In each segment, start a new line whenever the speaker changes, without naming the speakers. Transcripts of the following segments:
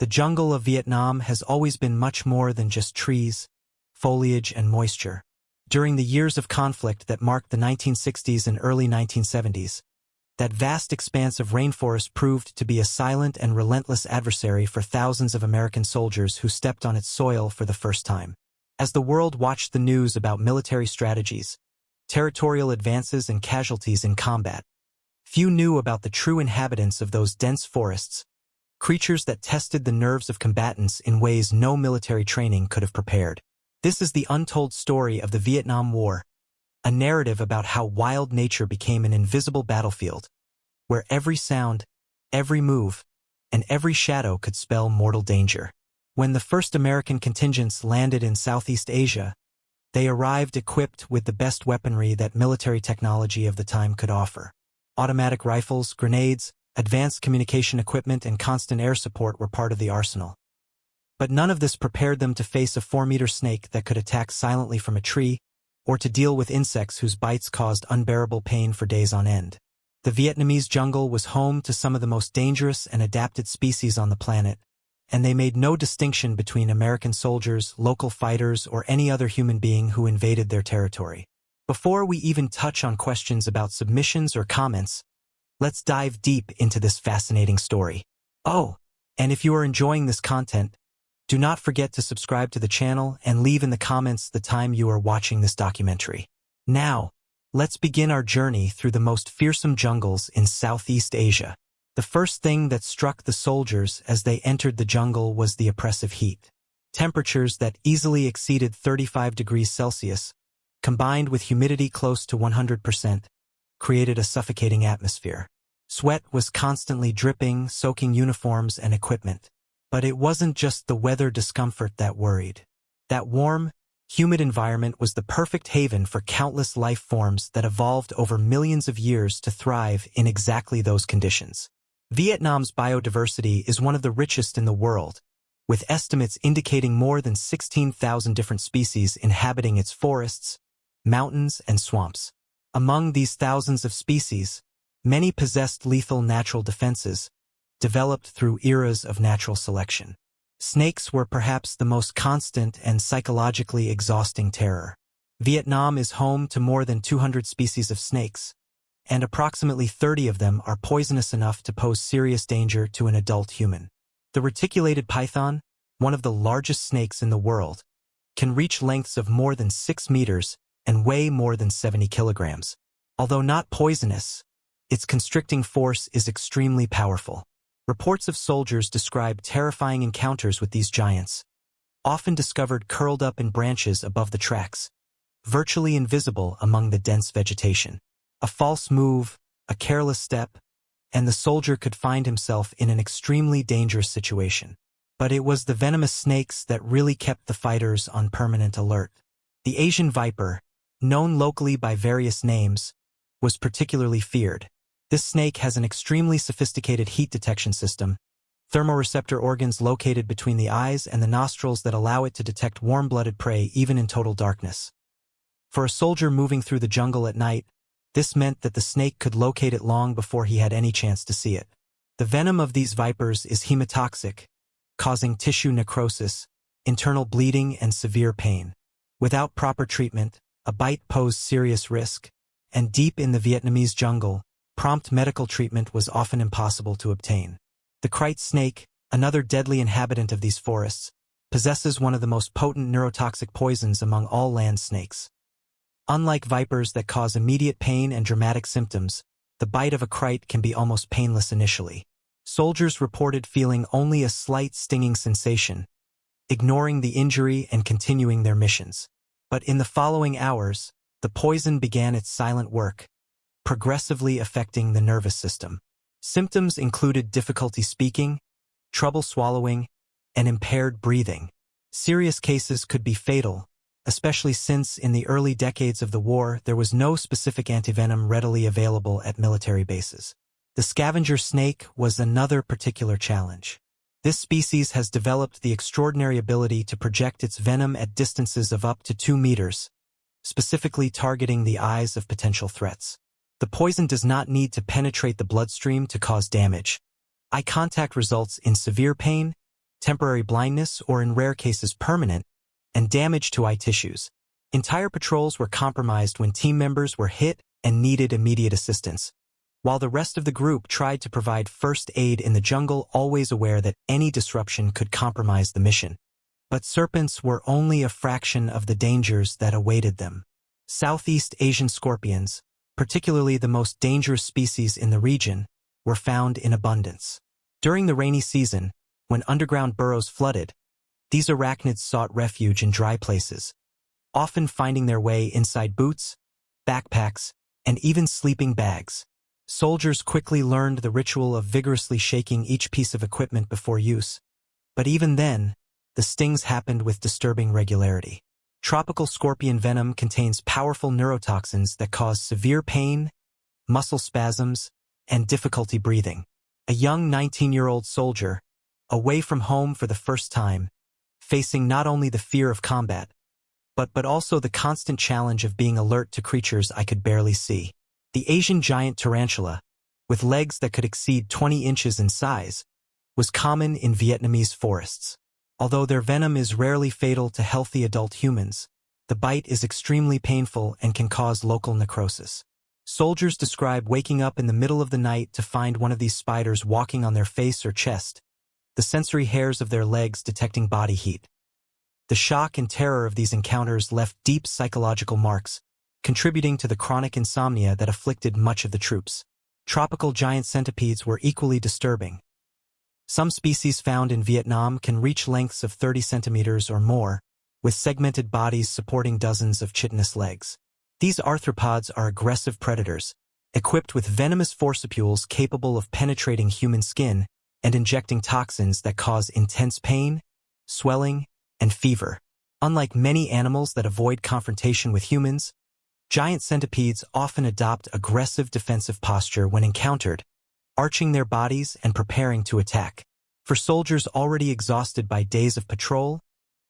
The jungle of Vietnam has always been much more than just trees, foliage, and moisture. During the years of conflict that marked the 1960s and early 1970s, that vast expanse of rainforest proved to be a silent and relentless adversary for thousands of American soldiers who stepped on its soil for the first time. As the world watched the news about military strategies, territorial advances, and casualties in combat, few knew about the true inhabitants of those dense forests, creatures that tested the nerves of combatants in ways no military training could have prepared. This is the untold story of the Vietnam War, a narrative about how wild nature became an invisible battlefield, where every sound, every move, and every shadow could spell mortal danger. When the first American contingents landed in Southeast Asia, they arrived equipped with the best weaponry that military technology of the time could offer. Automatic rifles, grenades, advanced communication equipment, and constant air support were part of the arsenal. But none of this prepared them to face a 4-meter snake that could attack silently from a tree, or to deal with insects whose bites caused unbearable pain for days on end. The Vietnamese jungle was home to some of the most dangerous and adapted species on the planet, and they made no distinction between American soldiers, local fighters, or any other human being who invaded their territory. Before we even touch on questions about submissions or comments, let's dive deep into this fascinating story. Oh, and if you are enjoying this content, do not forget to subscribe to the channel and leave in the comments the time you are watching this documentary. Now, let's begin our journey through the most fearsome jungles in Southeast Asia. The first thing that struck the soldiers as they entered the jungle was the oppressive heat. Temperatures that easily exceeded 35 degrees Celsius, combined with humidity close to 100%, created a suffocating atmosphere. Sweat was constantly dripping, soaking uniforms and equipment. But it wasn't just the weather discomfort that worried. That warm, humid environment was the perfect haven for countless life forms that evolved over millions of years to thrive in exactly those conditions. Vietnam's biodiversity is one of the richest in the world, with estimates indicating more than 16,000 different species inhabiting its forests, mountains, and swamps. Among these thousands of species, many possessed lethal natural defenses, developed through eras of natural selection. Snakes were perhaps the most constant and psychologically exhausting terror. Vietnam is home to more than 200 species of snakes, and approximately 30 of them are poisonous enough to pose serious danger to an adult human. The reticulated python, one of the largest snakes in the world, can reach lengths of more than 6 meters and weigh more than 70 kilograms. Although not poisonous, its constricting force is extremely powerful. Reports of soldiers describe terrifying encounters with these giants, often discovered curled up in branches above the tracks, virtually invisible among the dense vegetation. A false move, a careless step, and the soldier could find himself in an extremely dangerous situation. But it was the venomous snakes that really kept the fighters on permanent alert. The Asian viper, known locally by various names, was particularly feared. This snake has an extremely sophisticated heat detection system, thermoreceptor organs located between the eyes and the nostrils that allow it to detect warm-blooded prey even in total darkness. For a soldier moving through the jungle at night, this meant that the snake could locate it long before he had any chance to see it. The venom of these vipers is hemotoxic, causing tissue necrosis, internal bleeding, and severe pain. Without proper treatment, a bite posed serious risk, and deep in the Vietnamese jungle, prompt medical treatment was often impossible to obtain. The kite snake, another deadly inhabitant of these forests, possesses one of the most potent neurotoxic poisons among all land snakes. Unlike vipers that cause immediate pain and dramatic symptoms, the bite of a kite can be almost painless initially. Soldiers reported feeling only a slight stinging sensation, ignoring the injury and continuing their missions. But in the following hours, the poison began its silent work, progressively affecting the nervous system. Symptoms included difficulty speaking, trouble swallowing, and impaired breathing. Serious cases could be fatal, especially since in the early decades of the war there was no specific antivenom readily available at military bases. The scavenger snake was another particular challenge. This species has developed the extraordinary ability to project its venom at distances of up to 2 meters, specifically targeting the eyes of potential threats. The poison does not need to penetrate the bloodstream to cause damage. Eye contact results in severe pain, temporary blindness, or in rare cases permanent, and damage to eye tissues. Entire patrols were compromised when team members were hit and needed immediate assistance, while the rest of the group tried to provide first aid in the jungle, always aware that any disruption could compromise the mission. But serpents were only a fraction of the dangers that awaited them. Southeast Asian scorpions, particularly the most dangerous species in the region, were found in abundance. During the rainy season, when underground burrows flooded, these arachnids sought refuge in dry places, often finding their way inside boots, backpacks, and even sleeping bags. Soldiers quickly learned the ritual of vigorously shaking each piece of equipment before use, but even then, the stings happened with disturbing regularity. Tropical scorpion venom contains powerful neurotoxins that cause severe pain, muscle spasms, and difficulty breathing. A young 19-year-old soldier, away from home for the first time, facing not only the fear of combat, but also the constant challenge of being alert to creatures I could barely see. The Asian giant tarantula, with legs that could exceed 20 inches in size, was common in Vietnamese forests. Although their venom is rarely fatal to healthy adult humans, the bite is extremely painful and can cause local necrosis. Soldiers describe waking up in the middle of the night to find one of these spiders walking on their face or chest, the sensory hairs of their legs detecting body heat. The shock and terror of these encounters left deep psychological marks, contributing to the chronic insomnia that afflicted much of the troops. Tropical giant centipedes were equally disturbing. Some species found in Vietnam can reach lengths of 30 centimeters or more, with segmented bodies supporting dozens of chitinous legs. These arthropods are aggressive predators, equipped with venomous forcipules capable of penetrating human skin and injecting toxins that cause intense pain, swelling, and fever. Unlike many animals that avoid confrontation with humans, giant centipedes often adopt aggressive defensive posture when encountered, arching their bodies and preparing to attack. For soldiers already exhausted by days of patrol,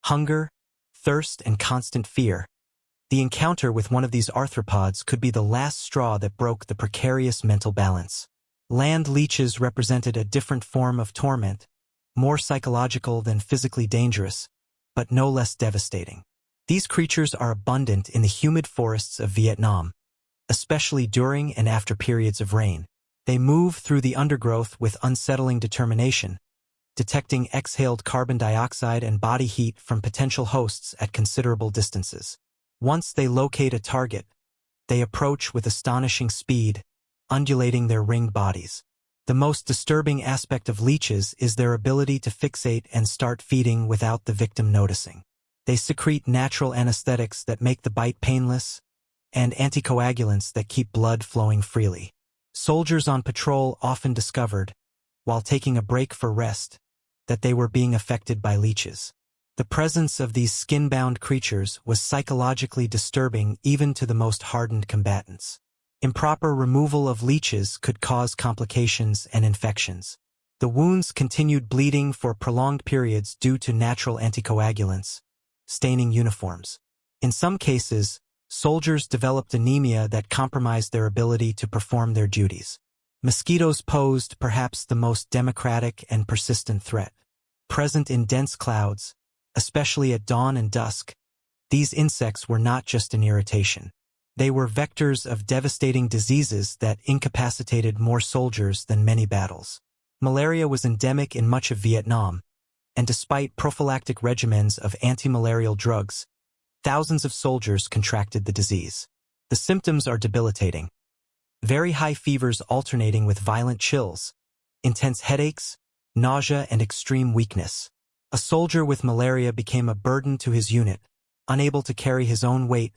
hunger, thirst, and constant fear, the encounter with one of these arthropods could be the last straw that broke the precarious mental balance. Land leeches represented a different form of torment, more psychological than physically dangerous, but no less devastating. These creatures are abundant in the humid forests of Vietnam, especially during and after periods of rain. They move through the undergrowth with unsettling determination, detecting exhaled carbon dioxide and body heat from potential hosts at considerable distances. Once they locate a target, they approach with astonishing speed, undulating their ringed bodies. The most disturbing aspect of leeches is their ability to fixate and start feeding without the victim noticing. They secrete natural anesthetics that make the bite painless, and anticoagulants that keep blood flowing freely. Soldiers on patrol often discovered, while taking a break for rest, that they were being affected by leeches. The presence of these skin-bound creatures was psychologically disturbing even to the most hardened combatants. Improper removal of leeches could cause complications and infections. The wounds continued bleeding for prolonged periods due to natural anticoagulants, staining uniforms. In some cases, soldiers developed anemia that compromised their ability to perform their duties. Mosquitoes posed perhaps the most democratic and persistent threat. Present in dense clouds, especially at dawn and dusk, these insects were not just an irritation. They were vectors of devastating diseases that incapacitated more soldiers than many battles. Malaria was endemic in much of Vietnam, and despite prophylactic regimens of anti-malarial drugs, thousands of soldiers contracted the disease. The symptoms are debilitating. Very high fevers alternating with violent chills, intense headaches, nausea, and extreme weakness. A soldier with malaria became a burden to his unit, unable to carry his own weight,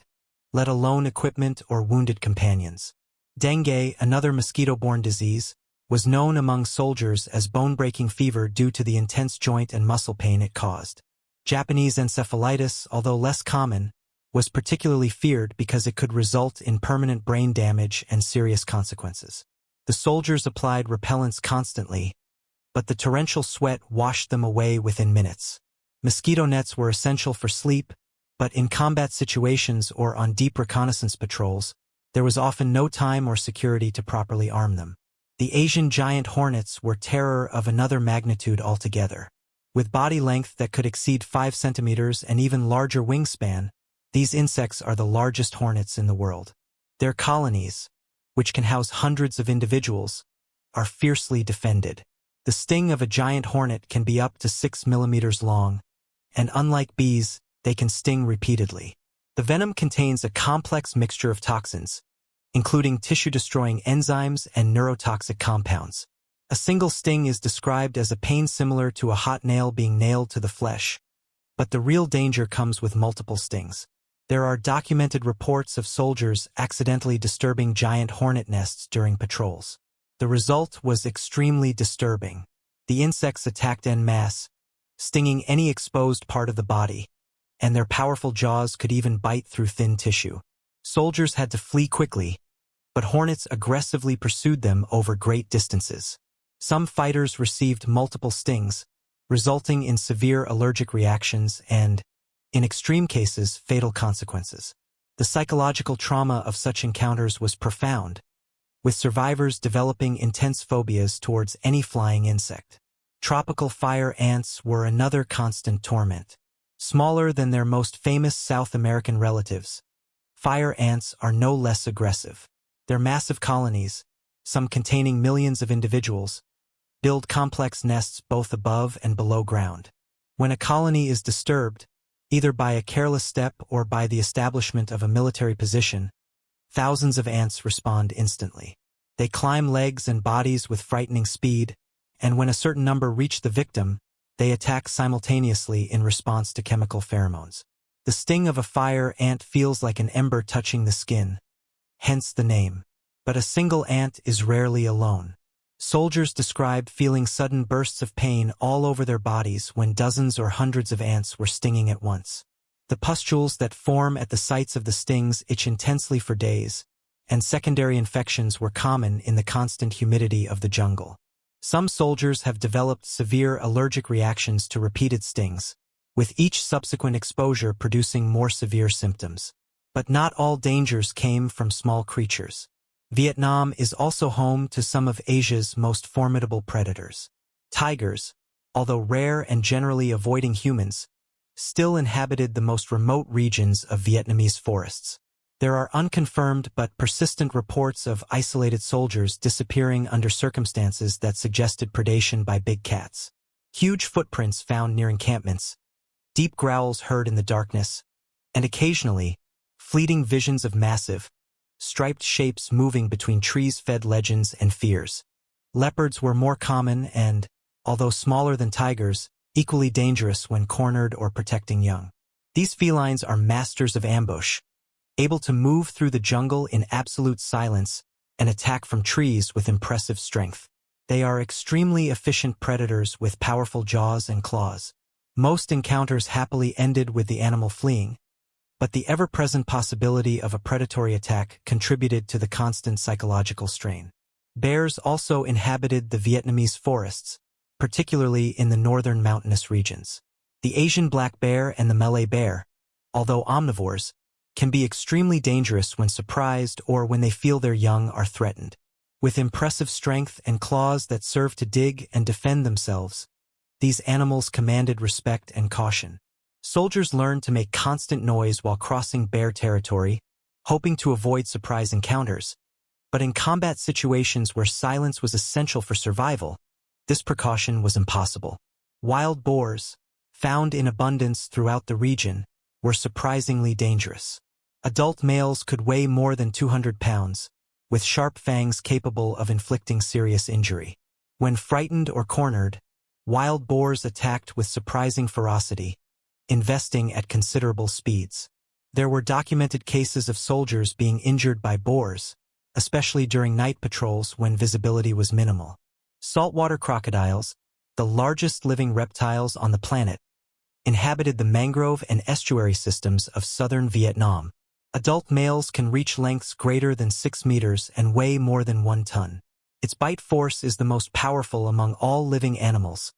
let alone equipment or wounded companions. Dengue, another mosquito-borne disease, was known among soldiers as bone-breaking fever due to the intense joint and muscle pain it caused. Japanese encephalitis, although less common, was particularly feared because it could result in permanent brain damage and serious consequences. The soldiers applied repellents constantly, but the torrential sweat washed them away within minutes. Mosquito nets were essential for sleep, but in combat situations or on deep reconnaissance patrols, there was often no time or security to properly arm them. The Asian giant hornets were terror of another magnitude altogether. With body length that could exceed 5 centimeters and even larger wingspan, these insects are the largest hornets in the world. Their colonies, which can house hundreds of individuals, are fiercely defended. The sting of a giant hornet can be up to 6 millimeters long, and unlike bees, they can sting repeatedly. The venom contains a complex mixture of toxins, including tissue-destroying enzymes and neurotoxic compounds. A single sting is described as a pain similar to a hot nail being nailed to the flesh, but the real danger comes with multiple stings. There are documented reports of soldiers accidentally disturbing giant hornet nests during patrols. The result was extremely disturbing. The insects attacked en masse, stinging any exposed part of the body, and their powerful jaws could even bite through thin tissue. Soldiers had to flee quickly, but hornets aggressively pursued them over great distances. Some fighters received multiple stings, resulting in severe allergic reactions and, in extreme cases, fatal consequences. The psychological trauma of such encounters was profound, with survivors developing intense phobias towards any flying insect. Tropical fire ants were another constant torment. Smaller than their most famous South American relatives, fire ants are no less aggressive. Their massive colonies, some containing millions of individuals, build complex nests both above and below ground. When a colony is disturbed, either by a careless step or by the establishment of a military position, thousands of ants respond instantly. They climb legs and bodies with frightening speed, and when a certain number reach the victim, they attack simultaneously in response to chemical pheromones. The sting of a fire ant feels like an ember touching the skin, hence the name. But a single ant is rarely alone. Soldiers describe feeling sudden bursts of pain all over their bodies when dozens or hundreds of ants were stinging at once. The pustules that form at the sites of the stings itch intensely for days, and secondary infections were common in the constant humidity of the jungle. Some soldiers have developed severe allergic reactions to repeated stings, with each subsequent exposure producing more severe symptoms. But not all dangers came from small creatures. Vietnam is also home to some of Asia's most formidable predators. Tigers, although rare and generally avoiding humans, still inhabited the most remote regions of Vietnamese forests. There are unconfirmed but persistent reports of isolated soldiers disappearing under circumstances that suggested predation by big cats. Huge footprints found near encampments, deep growls heard in the darkness, and occasionally, fleeting visions of massive, striped shapes moving between trees fed legends and fears. Leopards were more common and, although smaller than tigers, equally dangerous when cornered or protecting young. These felines are masters of ambush, able to move through the jungle in absolute silence and attack from trees with impressive strength. They are extremely efficient predators with powerful jaws and claws. Most encounters happily ended with the animal fleeing, but the ever-present possibility of a predatory attack contributed to the constant psychological strain. Bears also inhabited the Vietnamese forests, particularly in the northern mountainous regions. The Asian black bear and the Malay bear, although omnivores, can be extremely dangerous when surprised or when they feel their young are threatened. With impressive strength and claws that serve to dig and defend themselves, these animals commanded respect and caution. Soldiers learned to make constant noise while crossing bear territory, hoping to avoid surprise encounters. But in combat situations where silence was essential for survival, this precaution was impossible. Wild boars, found in abundance throughout the region, were surprisingly dangerous. Adult males could weigh more than 200 pounds, with sharp fangs capable of inflicting serious injury. When frightened or cornered, wild boars attacked with surprising ferocity, investing at considerable speeds. There were documented cases of soldiers being injured by boars, especially during night patrols when visibility was minimal. Saltwater crocodiles, the largest living reptiles on the planet, inhabited the mangrove and estuary systems of southern Vietnam. Adult males can reach lengths greater than 6 meters and weigh more than 1 ton. Its bite force is the most powerful among all living animals,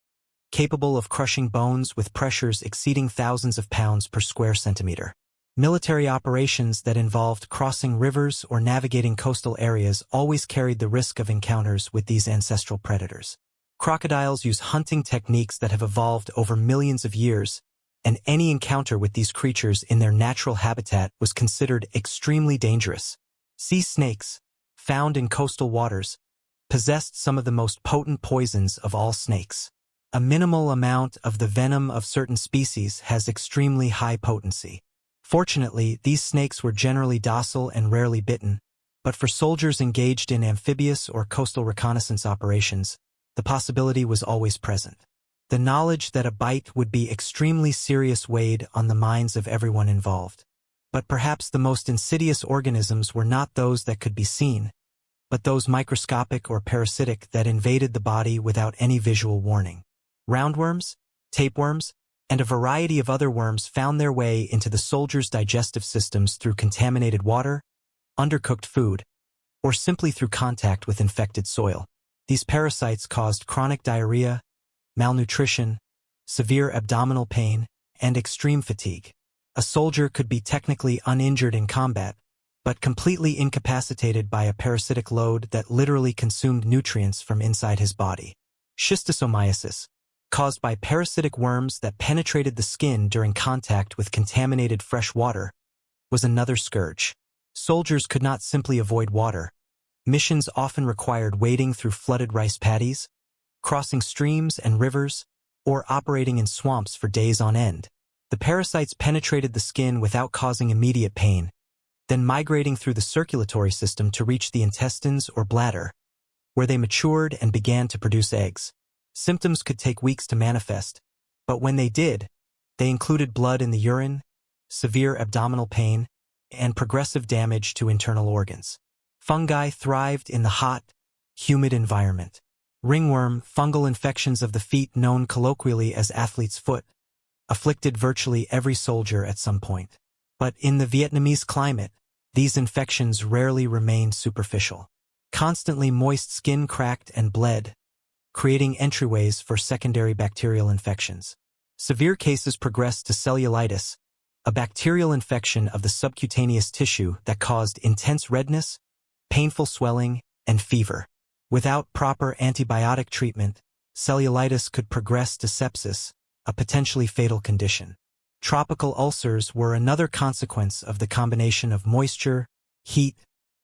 capable of crushing bones with pressures exceeding thousands of pounds per square centimeter. Military operations that involved crossing rivers or navigating coastal areas always carried the risk of encounters with these ancestral predators. Crocodiles use hunting techniques that have evolved over millions of years, and any encounter with these creatures in their natural habitat was considered extremely dangerous. Sea snakes, found in coastal waters, possessed some of the most potent poisons of all snakes. A minimal amount of the venom of certain species has extremely high potency. Fortunately, these snakes were generally docile and rarely bitten, but for soldiers engaged in amphibious or coastal reconnaissance operations, the possibility was always present. The knowledge that a bite would be extremely serious weighed on the minds of everyone involved. But perhaps the most insidious organisms were not those that could be seen, but those microscopic or parasitic that invaded the body without any visual warning. Roundworms, tapeworms, and a variety of other worms found their way into the soldiers' digestive systems through contaminated water, undercooked food, or simply through contact with infected soil. These parasites caused chronic diarrhea, malnutrition, severe abdominal pain, and extreme fatigue. A soldier could be technically uninjured in combat, but completely incapacitated by a parasitic load that literally consumed nutrients from inside his body. Schistosomiasis, caused by parasitic worms that penetrated the skin during contact with contaminated fresh water, was another scourge. Soldiers could not simply avoid water. Missions often required wading through flooded rice paddies, crossing streams and rivers, or operating in swamps for days on end. The parasites penetrated the skin without causing immediate pain, then migrating through the circulatory system to reach the intestines or bladder, where they matured and began to produce eggs. Symptoms could take weeks to manifest, but when they did, they included blood in the urine, severe abdominal pain, and progressive damage to internal organs. Fungi thrived in the hot, humid environment. Ringworm, fungal infections of the feet known colloquially as athlete's foot, afflicted virtually every soldier at some point. But in the Vietnamese climate, these infections rarely remained superficial. Constantly moist skin cracked and bled, creating entryways for secondary bacterial infections. Severe cases progressed to cellulitis, a bacterial infection of the subcutaneous tissue that caused intense redness, painful swelling, and fever. Without proper antibiotic treatment, cellulitis could progress to sepsis, a potentially fatal condition. Tropical ulcers were another consequence of the combination of moisture, heat,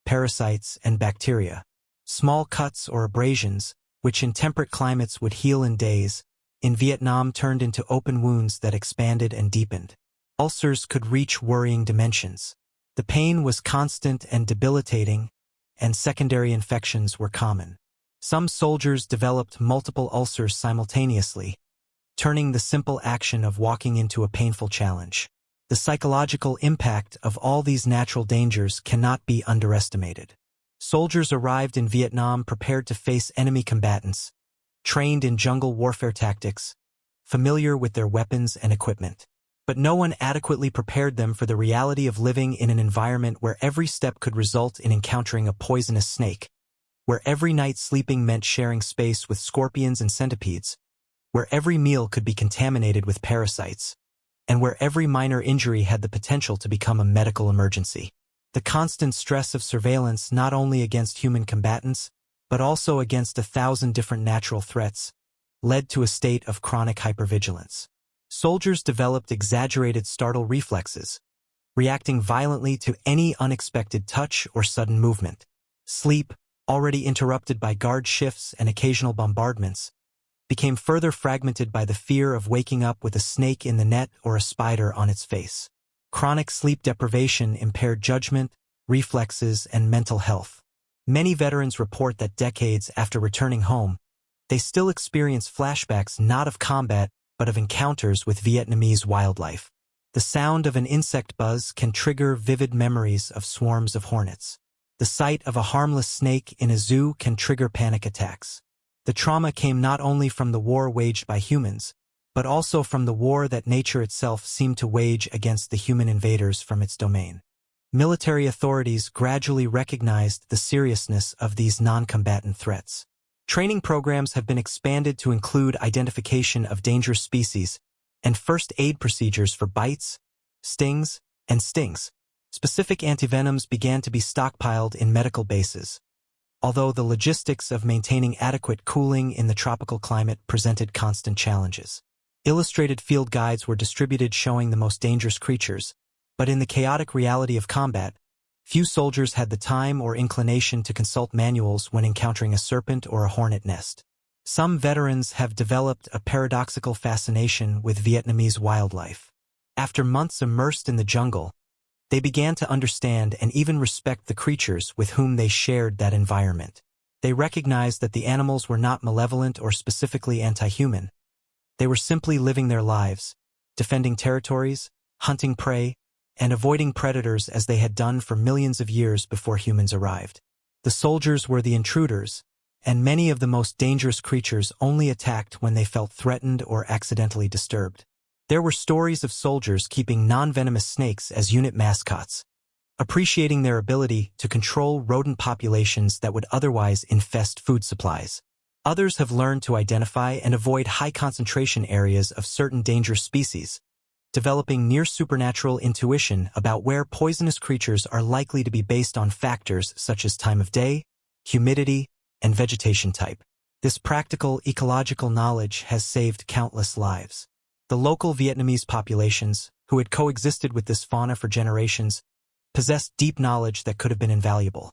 parasites, and bacteria. Small cuts or abrasions, which in temperate climates would heal in days, in Vietnam turned into open wounds that expanded and deepened. Ulcers could reach worrying dimensions. The pain was constant and debilitating, and secondary infections were common. Some soldiers developed multiple ulcers simultaneously, turning the simple action of walking into a painful challenge. The psychological impact of all these natural dangers cannot be underestimated. Soldiers arrived in Vietnam prepared to face enemy combatants, trained in jungle warfare tactics, familiar with their weapons and equipment. But no one adequately prepared them for the reality of living in an environment where every step could result in encountering a poisonous snake, where every night sleeping meant sharing space with scorpions and centipedes, where every meal could be contaminated with parasites, and where every minor injury had the potential to become a medical emergency. The constant stress of surveillance not only against human combatants, but also against 1,000 different natural threats, led to a state of chronic hypervigilance. Soldiers developed exaggerated startle reflexes, reacting violently to any unexpected touch or sudden movement. Sleep, already interrupted by guard shifts and occasional bombardments, became further fragmented by the fear of waking up with a snake in the net or a spider on its face. Chronic sleep deprivation impaired judgment, reflexes, and mental health. Many veterans report that decades after returning home, they still experience flashbacks not of combat, but of encounters with Vietnamese wildlife. The sound of an insect buzz can trigger vivid memories of swarms of hornets. The sight of a harmless snake in a zoo can trigger panic attacks. The trauma came not only from the war waged by humans, but also from the war that nature itself seemed to wage against the human invaders from its domain. Military authorities gradually recognized the seriousness of these non-combatant threats. Training programs have been expanded to include identification of dangerous species and first aid procedures for bites, stings, and stings. Specific antivenoms began to be stockpiled in medical bases, although the logistics of maintaining adequate cooling in the tropical climate presented constant challenges. Illustrated field guides were distributed showing the most dangerous creatures, but in the chaotic reality of combat, few soldiers had the time or inclination to consult manuals when encountering a serpent or a hornet nest. Some veterans have developed a paradoxical fascination with Vietnamese wildlife. After months immersed in the jungle, they began to understand and even respect the creatures with whom they shared that environment. They recognized that the animals were not malevolent or specifically anti-human. They were simply living their lives, defending territories, hunting prey, and avoiding predators as they had done for millions of years before humans arrived. The soldiers were the intruders, and many of the most dangerous creatures only attacked when they felt threatened or accidentally disturbed. There were stories of soldiers keeping non-venomous snakes as unit mascots, appreciating their ability to control rodent populations that would otherwise infest food supplies. Others have learned to identify and avoid high-concentration areas of certain dangerous species, developing near-supernatural intuition about where poisonous creatures are likely to be based on factors such as time of day, humidity, and vegetation type. This practical ecological knowledge has saved countless lives. The local Vietnamese populations, who had coexisted with this fauna for generations, possessed deep knowledge that could have been invaluable.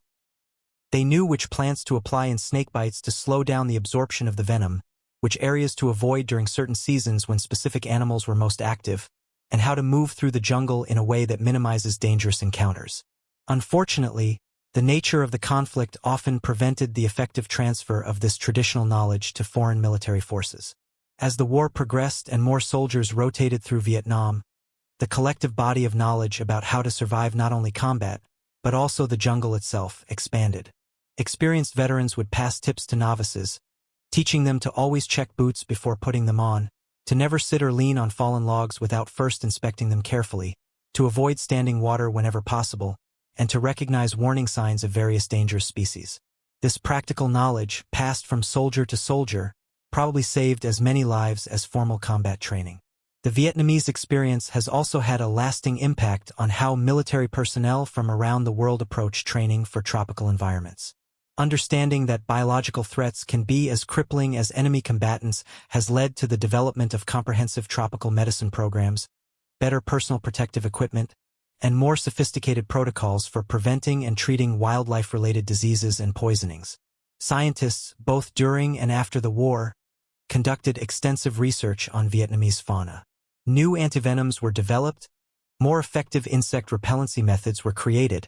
They knew which plants to apply in snake bites to slow down the absorption of the venom, which areas to avoid during certain seasons when specific animals were most active, and how to move through the jungle in a way that minimizes dangerous encounters. Unfortunately, the nature of the conflict often prevented the effective transfer of this traditional knowledge to foreign military forces. As the war progressed and more soldiers rotated through Vietnam, the collective body of knowledge about how to survive not only combat, but also the jungle itself, expanded. Experienced veterans would pass tips to novices, teaching them to always check boots before putting them on, to never sit or lean on fallen logs without first inspecting them carefully, to avoid standing water whenever possible, and to recognize warning signs of various dangerous species. This practical knowledge, passed from soldier to soldier, probably saved as many lives as formal combat training. The Vietnamese experience has also had a lasting impact on how military personnel from around the world approach training for tropical environments. Understanding that biological threats can be as crippling as enemy combatants has led to the development of comprehensive tropical medicine programs, better personal protective equipment, and more sophisticated protocols for preventing and treating wildlife-related diseases and poisonings. Scientists, both during and after the war, conducted extensive research on Vietnamese fauna. New antivenoms were developed, more effective insect repellency methods were created,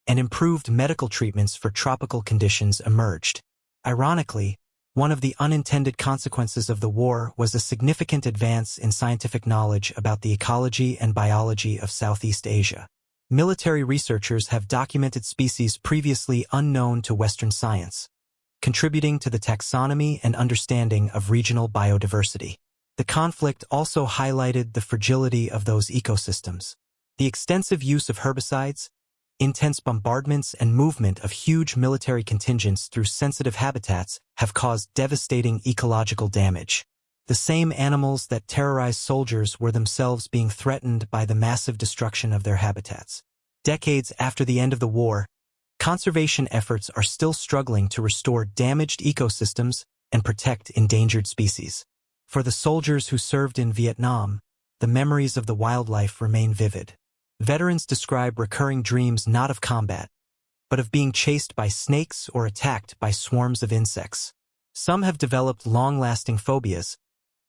and improved medical treatments for tropical conditions emerged. Ironically, one of the unintended consequences of the war was a significant advance in scientific knowledge about the ecology and biology of Southeast Asia. Military researchers have documented species previously unknown to Western science, contributing to the taxonomy and understanding of regional biodiversity. The conflict also highlighted the fragility of those ecosystems. The extensive use of herbicides, intense bombardments, and movement of huge military contingents through sensitive habitats have caused devastating ecological damage. The same animals that terrorized soldiers were themselves being threatened by the massive destruction of their habitats. Decades after the end of the war, conservation efforts are still struggling to restore damaged ecosystems and protect endangered species. For the soldiers who served in Vietnam, the memories of the wildlife remain vivid. Veterans describe recurring dreams not of combat, but of being chased by snakes or attacked by swarms of insects. Some have developed long-lasting phobias,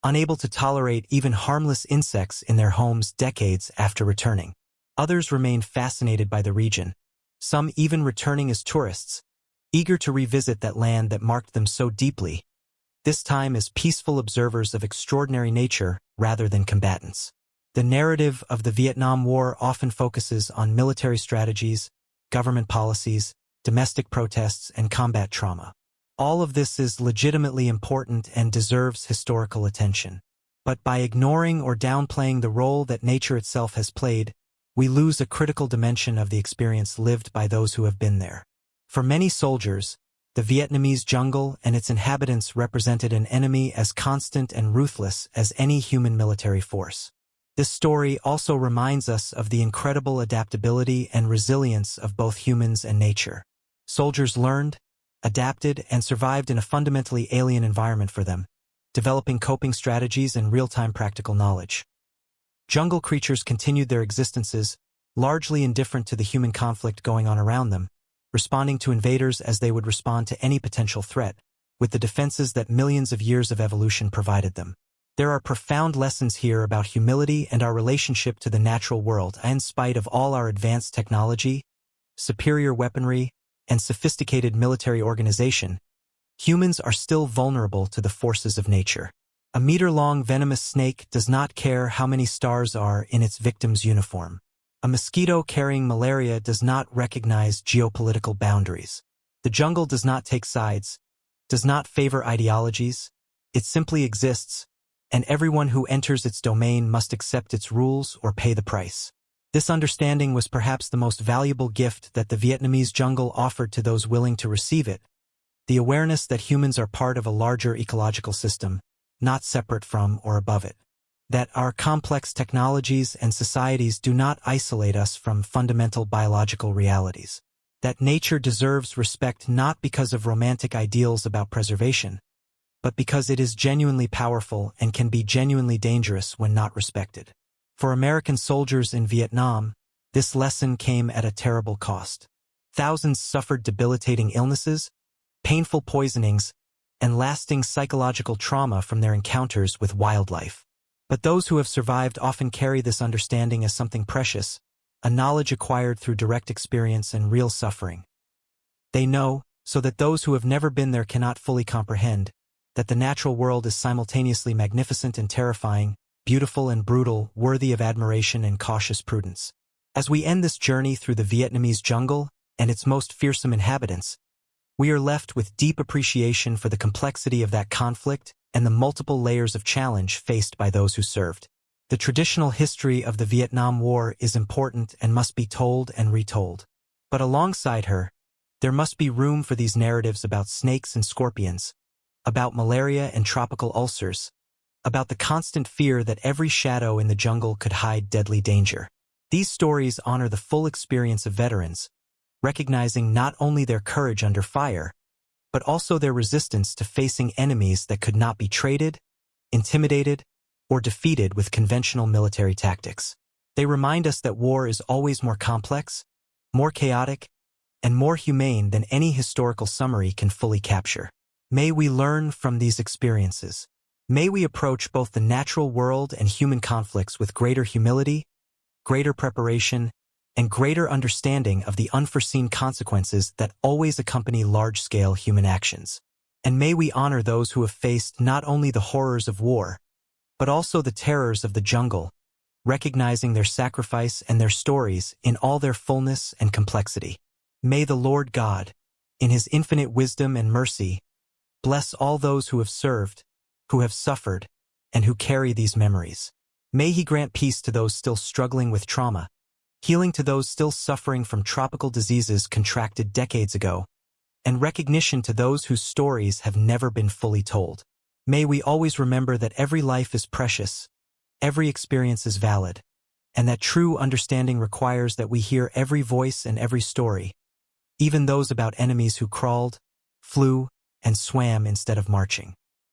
unable to tolerate even harmless insects in their homes decades after returning. Others remain fascinated by the region, some even returning as tourists, eager to revisit that land that marked them so deeply, this time as peaceful observers of extraordinary nature rather than combatants. The narrative of the Vietnam War often focuses on military strategies, government policies, domestic protests, and combat trauma. All of this is legitimately important and deserves historical attention. But by ignoring or downplaying the role that nature itself has played, we lose a critical dimension of the experience lived by those who have been there. For many soldiers, the Vietnamese jungle and its inhabitants represented an enemy as constant and ruthless as any human military force. This story also reminds us of the incredible adaptability and resilience of both humans and nature. Soldiers learned, adapted, and survived in a fundamentally alien environment for them, developing coping strategies and real-time practical knowledge. Jungle creatures continued their existences, largely indifferent to the human conflict going on around them, responding to invaders as they would respond to any potential threat, with the defenses that millions of years of evolution provided them. There are profound lessons here about humility and our relationship to the natural world. In spite of all our advanced technology, superior weaponry, and sophisticated military organization, humans are still vulnerable to the forces of nature. A meter-long venomous snake does not care how many stars are in its victim's uniform. A mosquito carrying malaria does not recognize geopolitical boundaries. The jungle does not take sides, does not favor ideologies. It simply exists, and everyone who enters its domain must accept its rules or pay the price. This understanding was perhaps the most valuable gift that the Vietnamese jungle offered to those willing to receive it, the awareness that humans are part of a larger ecological system, not separate from or above it. That our complex technologies and societies do not isolate us from fundamental biological realities. That nature deserves respect not because of romantic ideals about preservation, but because it is genuinely powerful and can be genuinely dangerous when not respected. For American soldiers in Vietnam, this lesson came at a terrible cost. Thousands suffered debilitating illnesses, painful poisonings, and lasting psychological trauma from their encounters with wildlife. But those who have survived often carry this understanding as something precious, a knowledge acquired through direct experience and real suffering. They know, so that those who have never been there cannot fully comprehend, that the natural world is simultaneously magnificent and terrifying, beautiful and brutal, worthy of admiration and cautious prudence. As we end this journey through the Vietnamese jungle and its most fearsome inhabitants, we are left with deep appreciation for the complexity of that conflict and the multiple layers of challenge faced by those who served. The traditional history of the Vietnam War is important and must be told and retold. But alongside her, there must be room for these narratives about snakes and scorpions, about malaria and tropical ulcers, about the constant fear that every shadow in the jungle could hide deadly danger. These stories honor the full experience of veterans, recognizing not only their courage under fire, but also their resistance to facing enemies that could not be traded, intimidated, or defeated with conventional military tactics. They remind us that war is always more complex, more chaotic, and more humane than any historical summary can fully capture. May we learn from these experiences. May we approach both the natural world and human conflicts with greater humility, greater preparation, and greater understanding of the unforeseen consequences that always accompany large-scale human actions. And may we honor those who have faced not only the horrors of war, but also the terrors of the jungle, recognizing their sacrifice and their stories in all their fullness and complexity. May the Lord God, in His infinite wisdom and mercy, bless all those who have served, who have suffered, and who carry these memories. May He grant peace to those still struggling with trauma, healing to those still suffering from tropical diseases contracted decades ago, and recognition to those whose stories have never been fully told. May we always remember that every life is precious, every experience is valid, and that true understanding requires that we hear every voice and every story, even those about enemies who crawled, flew, and swam instead of marching.